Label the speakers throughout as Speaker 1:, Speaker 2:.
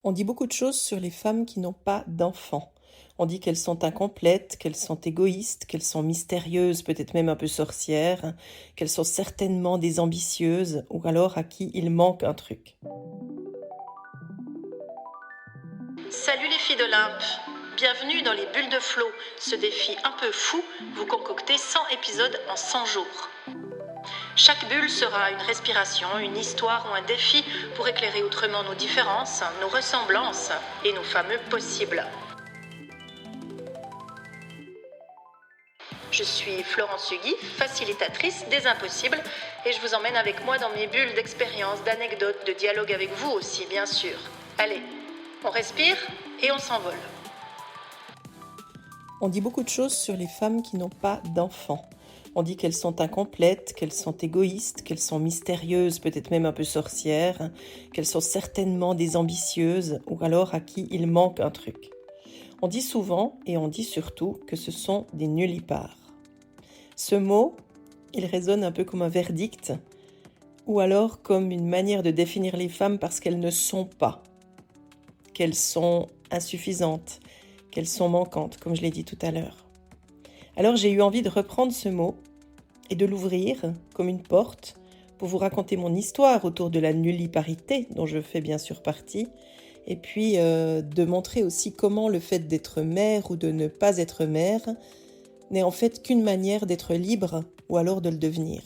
Speaker 1: On dit beaucoup de choses sur les femmes qui n'ont pas d'enfants. On dit qu'elles sont incomplètes, qu'elles sont égoïstes, qu'elles sont mystérieuses, peut-être même un peu sorcières, qu'elles sont certainement des ambitieuses, ou alors à qui il manque un truc.
Speaker 2: Salut les filles d'Olympe, bienvenue dans les bulles de Flo, ce défi un peu fou, vous concoctez 100 épisodes en 100 jours. Chaque bulle sera une respiration, une histoire ou un défi pour éclairer autrement nos différences, nos ressemblances et nos fameux possibles. Je suis Florence Hugui, facilitatrice des impossibles, et je vous emmène avec moi dans mes bulles d'expériences, d'anecdotes, de dialogue avec vous aussi, bien sûr. Allez, on respire et on s'envole.
Speaker 1: On dit beaucoup de choses sur les femmes qui n'ont pas d'enfants. On dit qu'elles sont incomplètes, qu'elles sont égoïstes, qu'elles sont mystérieuses, peut-être même un peu sorcières, qu'elles sont certainement des ambitieuses, ou alors à qui il manque un truc. On dit souvent, et on dit surtout, que ce sont des nullipares. Ce mot, il résonne un peu comme un verdict, ou alors comme une manière de définir les femmes parce qu'elles ne sont pas, qu'elles sont insuffisantes, qu'elles sont manquantes, comme je l'ai dit tout à l'heure. Alors j'ai eu envie de reprendre ce mot et de l'ouvrir comme une porte pour vous raconter mon histoire autour de la nulliparité, dont je fais bien sûr partie, et puis de montrer aussi comment le fait d'être mère ou de ne pas être mère n'est en fait qu'une manière d'être libre ou alors de le devenir.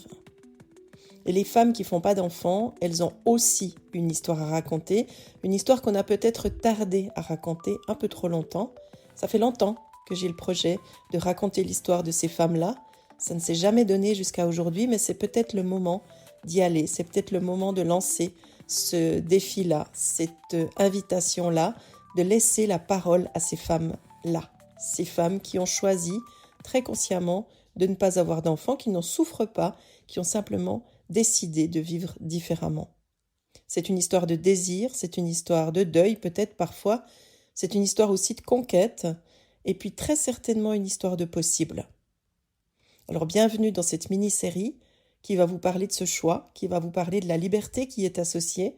Speaker 1: Et les femmes qui font pas d'enfants, elles ont aussi une histoire à raconter, une histoire qu'on a peut-être tardé à raconter un peu trop longtemps. Ça fait longtemps que j'ai le projet de raconter l'histoire de ces femmes-là. Ça ne s'est jamais donné jusqu'à aujourd'hui, mais c'est peut-être le moment d'y aller. C'est peut-être le moment de lancer ce défi-là, cette invitation-là, de laisser la parole à ces femmes-là. Ces femmes qui ont choisi très consciemment de ne pas avoir d'enfants, qui n'en souffrent pas, qui ont simplement décidé de vivre différemment. C'est une histoire de désir, c'est une histoire de deuil peut-être parfois, c'est une histoire aussi de conquête, et puis très certainement une histoire de possible. Alors bienvenue dans cette mini-série qui va vous parler de ce choix, qui va vous parler de la liberté qui est associée,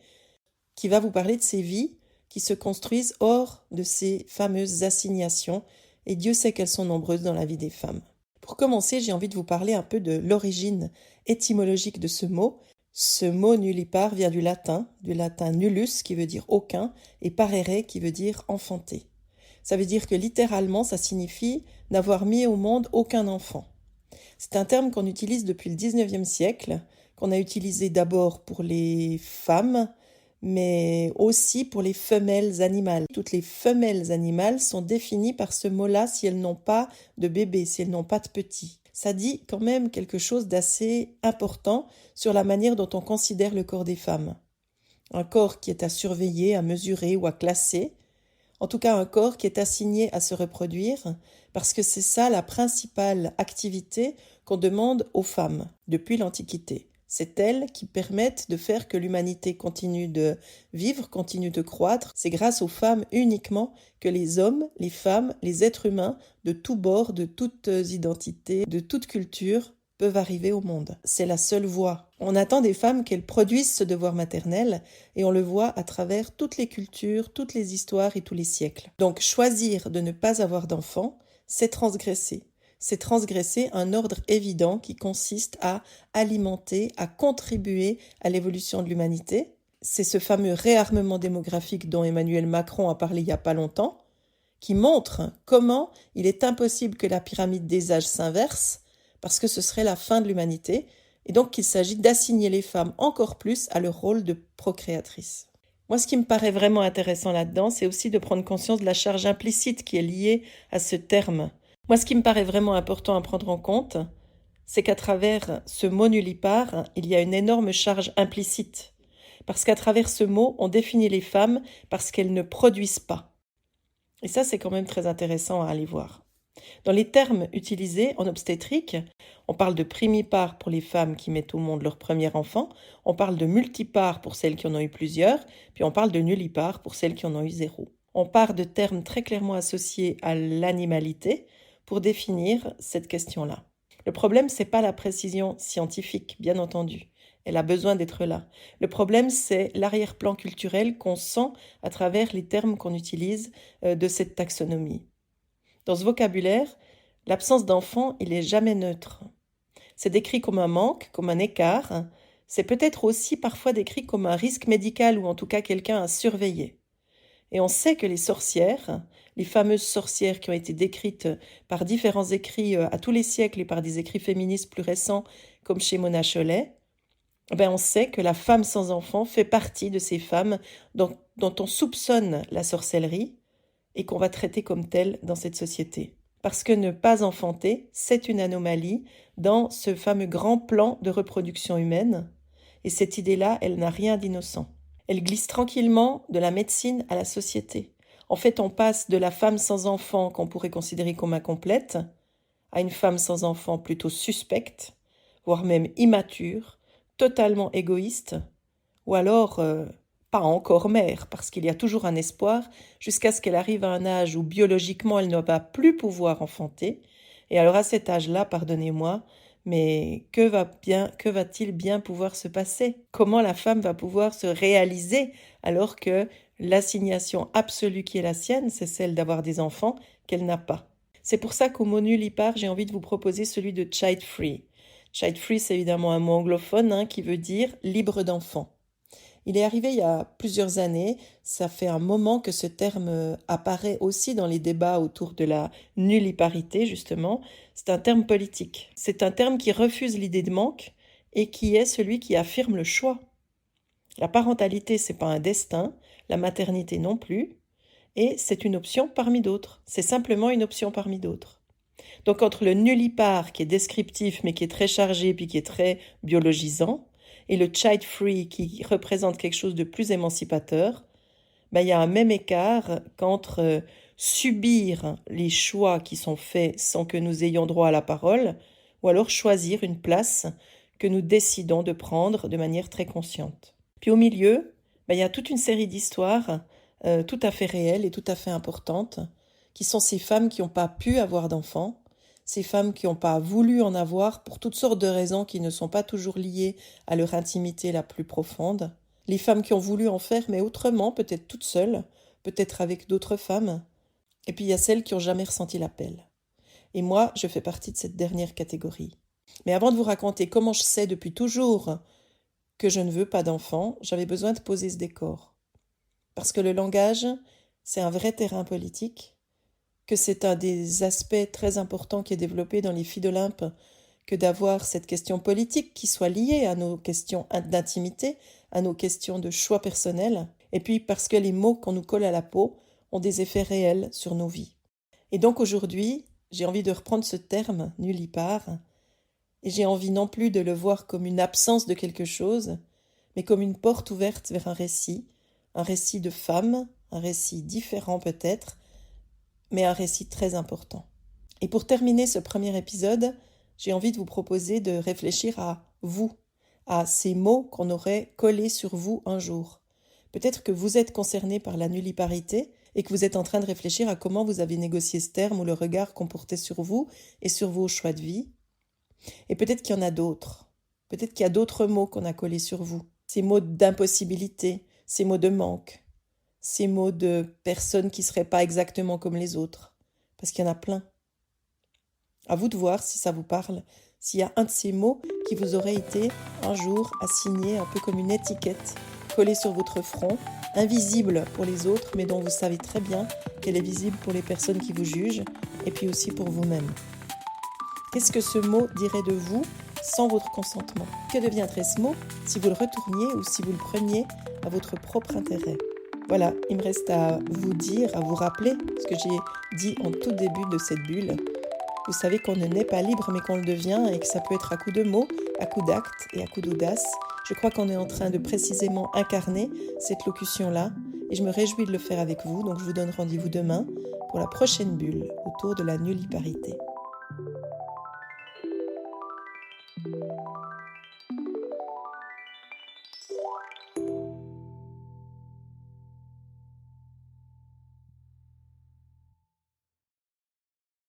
Speaker 1: qui va vous parler de ces vies qui se construisent hors de ces fameuses assignations, et Dieu sait qu'elles sont nombreuses dans la vie des femmes. Pour commencer, j'ai envie de vous parler un peu de l'origine étymologique de ce mot. Ce mot nullipare vient du latin nullus qui veut dire aucun et parere qui veut dire enfanter. Ça veut dire que littéralement ça signifie n'avoir mis au monde aucun enfant. C'est un terme qu'on utilise depuis le 19e siècle, qu'on a utilisé d'abord pour les femmes, mais aussi pour les femelles animales. Toutes les femelles animales sont définies par ce mot-là si elles n'ont pas de bébé, si elles n'ont pas de petits. Ça dit quand même quelque chose d'assez important sur la manière dont on considère le corps des femmes. Un corps qui est à surveiller, à mesurer ou à classer. En tout cas, un corps qui est assigné à se reproduire, parce que c'est ça la principale activité qu'on demande aux femmes depuis l'Antiquité. C'est elles qui permettent de faire que l'humanité continue de vivre, continue de croître. C'est grâce aux femmes uniquement que les hommes, les femmes, les êtres humains de tous bords, de toutes identités, de toute culture peuvent arriver au monde. C'est la seule voie. On attend des femmes qu'elles produisent ce devoir maternel et on le voit à travers toutes les cultures, toutes les histoires et tous les siècles. Donc choisir de ne pas avoir d'enfants, c'est transgresser. C'est transgresser un ordre évident qui consiste à alimenter, à contribuer à l'évolution de l'humanité. C'est ce fameux réarmement démographique dont Emmanuel Macron a parlé il n'y a pas longtemps, qui montre comment il est impossible que la pyramide des âges s'inverse, parce que ce serait la fin de l'humanité, et donc qu'il s'agit d'assigner les femmes encore plus à leur rôle de procréatrice. Moi, ce qui me paraît vraiment intéressant là-dedans, c'est aussi de prendre conscience de la charge implicite qui est liée à ce terme. Moi, ce qui me paraît vraiment important à prendre en compte, c'est qu'à travers ce mot nullipare, il y a une énorme charge implicite. Parce qu'à travers ce mot, on définit les femmes parce qu'elles ne produisent pas. Et ça, c'est quand même très intéressant à aller voir. Dans les termes utilisés en obstétrique, on parle de primipare pour les femmes qui mettent au monde leur premier enfant, on parle de multipare pour celles qui en ont eu plusieurs, puis on parle de nullipare pour celles qui en ont eu zéro. On part de termes très clairement associés à l'animalité pour définir cette question-là. Le problème, c'est pas la précision scientifique, bien entendu. Elle a besoin d'être là. Le problème, c'est l'arrière-plan culturel qu'on sent à travers les termes qu'on utilise de cette taxonomie. Dans ce vocabulaire, l'absence d'enfant, il n'est jamais neutre. C'est décrit comme un manque, comme un écart. C'est peut-être aussi parfois décrit comme un risque médical ou en tout cas quelqu'un à surveiller. Et on sait que les sorcières, les fameuses sorcières qui ont été décrites par différents écrits à tous les siècles et par des écrits féministes plus récents comme chez Mona Chollet, on sait que la femme sans enfant fait partie de ces femmes dont on soupçonne la sorcellerie et qu'on va traiter comme telle dans cette société. Parce que ne pas enfanter, c'est une anomalie dans ce fameux grand plan de reproduction humaine. Et cette idée-là, elle n'a rien d'innocent. Elle glisse tranquillement de la médecine à la société. En fait, on passe de la femme sans enfant qu'on pourrait considérer comme incomplète à une femme sans enfant plutôt suspecte, voire même immature, totalement égoïste, ou alors pas encore mère, parce qu'il y a toujours un espoir, jusqu'à ce qu'elle arrive à un âge où biologiquement elle ne va plus pouvoir enfanter. Et alors à cet âge-là, pardonnez-moi, mais que va-t-il bien pouvoir se passer? Comment la femme va pouvoir se réaliser alors que l'assignation absolue qui est la sienne, c'est celle d'avoir des enfants qu'elle n'a pas? C'est pour ça qu'au mot nullipare, j'ai envie de vous proposer celui de child free. Child free, c'est évidemment un mot anglophone qui veut dire libre d'enfant. Il est arrivé il y a plusieurs années, ça fait un moment que ce terme apparaît aussi dans les débats autour de la nulliparité, justement. C'est un terme politique. C'est un terme qui refuse l'idée de manque et qui est celui qui affirme le choix. La parentalité, c'est pas un destin, la maternité non plus, et c'est une option parmi d'autres. C'est simplement une option parmi d'autres. Donc entre le nullipare, qui est descriptif mais qui est très chargé puis qui est très biologisant, et le child free qui représente quelque chose de plus émancipateur, il y a un même écart qu'entre subir les choix qui sont faits sans que nous ayons droit à la parole, ou alors choisir une place que nous décidons de prendre de manière très consciente. Puis au milieu, il y a toute une série d'histoires tout à fait réelles et tout à fait importantes, qui sont ces femmes qui n'ont pas pu avoir d'enfants, ces femmes qui n'ont pas voulu en avoir pour toutes sortes de raisons qui ne sont pas toujours liées à leur intimité la plus profonde, les femmes qui ont voulu en faire mais autrement, peut-être toutes seules, peut-être avec d'autres femmes, et puis il y a celles qui n'ont jamais ressenti l'appel. Et moi, je fais partie de cette dernière catégorie. Mais avant de vous raconter comment je sais depuis toujours que je ne veux pas d'enfants, j'avais besoin de poser ce décor. Parce que le langage, c'est un vrai terrain politique, que c'est un des aspects très importants qui est développé dans les filles d'Olympe, que d'avoir cette question politique qui soit liée à nos questions d'intimité, à nos questions de choix personnels, et puis parce que les mots qu'on nous colle à la peau ont des effets réels sur nos vies. Et donc aujourd'hui, j'ai envie de reprendre ce terme, nullipare, et j'ai envie non plus de le voir comme une absence de quelque chose, mais comme une porte ouverte vers un récit de femmes, un récit différent peut-être, mais un récit très important. Et pour terminer ce premier épisode, j'ai envie de vous proposer de réfléchir à vous, à ces mots qu'on aurait collés sur vous un jour. Peut-être que vous êtes concerné par la nulliparité et que vous êtes en train de réfléchir à comment vous avez négocié ce terme ou le regard qu'on portait sur vous et sur vos choix de vie. Et peut-être qu'il y en a d'autres. Peut-être qu'il y a d'autres mots qu'on a collés sur vous. Ces mots d'impossibilité, ces mots de manque, ces mots de personnes qui ne seraient pas exactement comme les autres. Parce qu'il y en a plein. À vous de voir si ça vous parle, s'il y a un de ces mots qui vous aurait été un jour assigné un peu comme une étiquette, collée sur votre front, invisible pour les autres, mais dont vous savez très bien qu'elle est visible pour les personnes qui vous jugent, et puis aussi pour vous-même. Qu'est-ce que ce mot dirait de vous sans votre consentement? Que deviendrait ce mot si vous le retourniez ou si vous le preniez à votre propre intérêt? Voilà, il me reste à vous dire, à vous rappeler ce que j'ai dit en tout début de cette bulle. Vous savez qu'on ne naît pas libre mais qu'on le devient et que ça peut être à coup de mots, à coup d'actes et à coup d'audace. Je crois qu'on est en train de précisément incarner cette locution-là et je me réjouis de le faire avec vous. Donc je vous donne rendez-vous demain pour la prochaine bulle autour de la nulliparité.